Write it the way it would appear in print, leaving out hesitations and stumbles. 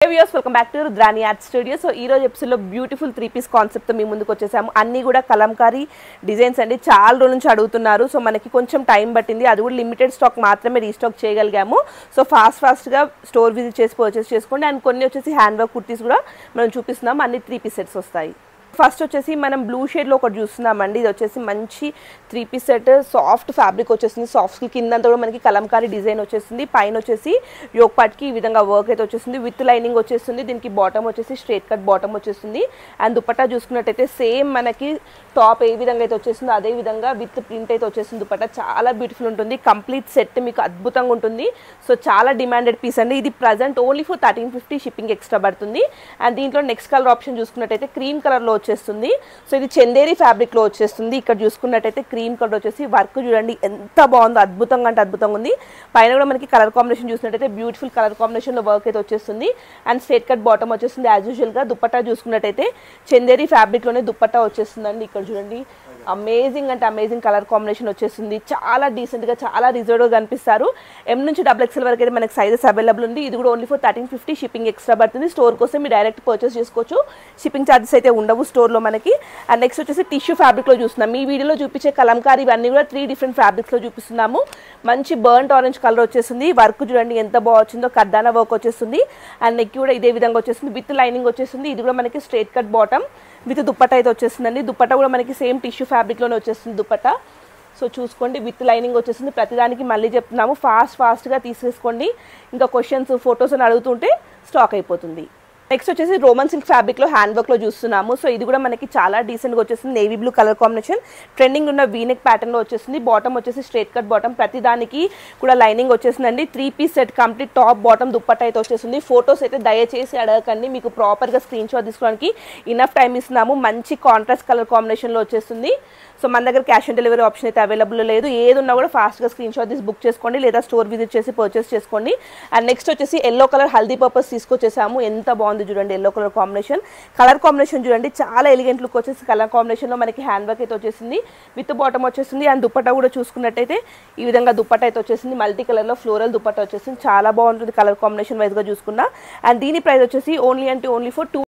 Viewers welcome back to Rudrani art studio. So ఈ రోజు ఎపిసోడ్లో బ్యూటిఫుల్ 3-piece కాన్సెప్ట్తో మీ ముందుకు వచ్చేసాము. అన్నీ కూడా కలంకారీ డిజైన్స్ అండి. చాలా రోజుల నుంచి అడుగుతున్నారు. సో మనకి కొంచెం టైం పట్టింది, అది కూడా లిమిటెడ్ స్టాక్ మాత్రమే రీస్టాక్ చేయగలిగాము. సో ఫాస్ట్గా స్టోర్ విజిట్ చేసి పర్చేస్ చేసుకోండి. అండ్ కొన్ని వచ్చేసి హ్యాండ్ వర్క్ కుర్తీస్ కూడా మనం చూపిస్తున్నాం. అన్ని 3-piece సెట్స్ వస్తాయి. ఫస్ట్ వచ్చేసి మనం బ్లూ షేడ్లో ఒకటి చూస్తున్నామండి. ఇది వచ్చేసి మంచి 3-piece సెట్, సాఫ్ట్ ఫ్యాబ్రిక్ వచ్చేసింది. సాఫ్ట్ స్కిల్ కిందంతా కూడా మనకి కలంకారీ డిజైన్ వచ్చేసింది. పైన వచ్చేసి యోక్ పార్ట్కి ఈ విధంగా వర్క్ అయితే వచ్చేసింది. విత్ లైనింగ్ వచ్చేస్తుంది. దీనికి బాటమ్ వచ్చేసి స్ట్రేట్ కట్ బాటమ్ వచ్చేస్తుంది. అండ్ దుపట్టా చూసుకున్నట్టయితే సేమ్ మనకి టాప్ ఏ విధంగా అయితే వచ్చేసిందో అదే విధంగా విత్ ప్రింట్ అయితే వచ్చేసింది. దుపట్టా చాలా బ్యూటిఫుల్ ఉంటుంది. కంప్లీట్ సెట్ మీకు అద్భుతంగా ఉంటుంది. సో చాలా డిమాండెడ్ పీస్ అండి. ఇది present only for 1350 shipping extra పడుతుంది. అండ్ దీంట్లో నెక్స్ట్ కలర్ ఆప్షన్ చూసుకున్నట్టయితే క్రీమ్ కలర్లో వచ్చేస్తుంది. సో ఇది చందేరి ఫ్యాబ్రిక్ లో వచ్చేస్తుంది. ఇక్కడ చూసుకున్నట్టయితే క్రీమ్ కలర్ వచ్చేసి వర్క్ చూడండి ఎంత బాగుందో, అద్భుతంగా అంటే అద్భుతంగా ఉంది. పైన కూడా మనకి కలర్ కాంబినేషన్ చూసినట్టయితే బ్యూటిఫుల్ కలర్ కాంబినేషన్ లో వర్క్ అయితే వచ్చేస్తుంది. అండ్ స్ట్రేట్ కట్ బాటమ్ వచ్చేస్తుంది. యాజ్ యూజువల్ గా దుపట్టా చూసుకున్నట్టయితే చందేరి ఫ్యాబ్రిక్ లోనే దుపట్టా వచ్చేస్తుందండి. ఇక్కడ చూడండి అమేజింగ్ అంటే అమేజింగ్ కలర్ కాంబినేషన్ వచ్చేస్తుంది. చాలా డీసెంట్ గా, చాలా రిజర్వ్ గా కనిపిస్తారు. M నుంచి XXL వరకు అయితే మనకి సైజెస్ అవైలబుల్ ఉంది. ఇది కూడా ఓన్లీ ఫర్ 1350 షిప్పింగ్ ఎక్స్ట్రా పడుతుంది. స్టోర్ కోసం మీరు డైరెక్ట్ పర్చేస్ చేసుకోవచ్చు. షిప్పింగ్ ఛార్జెస్ అయితే ఉండవు స్టోర్ లో మనకి. అండ్ నెక్స్ట్ వచ్చేసి టిష్యూ ఫ్యాబ్రిక్ లో చూస్తున్నాం. ఈ వీడియోలో చూపించే కలంకారీ ఇవన్నీ కూడా 3 డిఫరెంట్ ఫ్యాబ్రిక్స్ లో చూపిస్తున్నాము. మంచి బర్న్ట్ ఆరెంజ్ కలర్ వచ్చేస్తుంది. వర్క్ చూడండి ఎంత బాగా వచ్చిందో, కర్దానా వర్క్ వచ్చేస్తుంది. అండ్ నెక్ కూడా ఇదే విధంగా వచ్చేస్తుంది. విత్ లైనింగ్ వచ్చేస్తుంది. ఇది కూడా మనకి straight cut bottom with dupatta అయితే వచ్చేస్తుందండి. దుపట్టా కూడా మనకి సేమ్ టిష్యూ ఫ్యాబ్రిక్ లోనే వచ్చేస్తుంది దుపట్టా. సో చూసుకోండి విత్ లైనింగ్ వచ్చేసింది. ప్రతిదానికి మళ్ళీ చెప్తున్నాము, ఫాస్ట్గా తీసేసుకోండి. ఇంకా క్వశ్చన్స్ ఫొటోస్ అని అడుగుతుంటే స్టాక్ అయిపోతుంది. నెక్స్ట్ వచ్చేసి రోమన్ సిల్క్ ఫ్యాబ్రిక్ లో హ్యాండ్ వర్క్ లో చూస్తున్నాము. సో ఇది కూడా మనకి చాలా డీసెంట్ గా వచ్చేసింది. Navy blue colour combination, trending ఉన్న వీనెక్ ప్యాటర్న్ లో వచ్చేసింది. బాటమ్ వచ్చేసి స్ట్రేట్ కట్ బాటమ్, ప్రతి దానికి కూడా లైనింగ్ వచ్చేసిందండి. 3-piece set complete top bottom dupatta అయితే వచ్చేసింది. ఫొటోస్ అయితే దయచేసి అడగకండి, మీకు ప్రాపర్ గా స్క్రీన్ షాట్ తీసుకోవడానికి ఇనఫ్ టైం ఇస్తున్నాము. మంచి కాంట్రాస్ట్ కలర్ కాంబినేషన్ లో వచ్చేస్తుంది. సో మన దగ్గర క్యాష్ ఆన్ డెలివరీ ఆప్షన్ అయితే అవైలబుల్ లేదు. ఏది ఉన్నా కూడా ఫాస్ట్గా స్క్రీన్ షాట్ తీసి బుక్ చేసుకోండి, లేదా స్టోర్ విజిట్ చేసి పర్చేస్ చేసుకోండి. అండ్ నెక్స్ట్ వచ్చేసి ఎల్లో కలర్ హల్దీ పర్పస్ తీసుకొచ్చేసాము. ఎంత బాగుంది చూడండి yellow colour combination. Colour combination చూడండి చాలా ఎలిగెంట్ లుక్ వచ్చేసి కలర్ కాంబినేషన్లో మనకి హ్యాండ్ వర్క్ అయితే వచ్చేసింది. విత్ బాటమ్ వచ్చేసింది. అండ్ దుపట్టా కూడా చూసుకున్నట్టయితే ఈ విధంగా దుపట్టా అయితే వచ్చేసింది. మల్టీ కలర్లో ఫ్లోరల్ దుపట్టా వచ్చేసింది. చాలా బాగుంటుంది కలర్ కాంబినేషన్ వైజ్గా చూసుకున్నా. అండ్ దీని ప్రైస్ వచ్చేసి ఓన్లీ ఫర్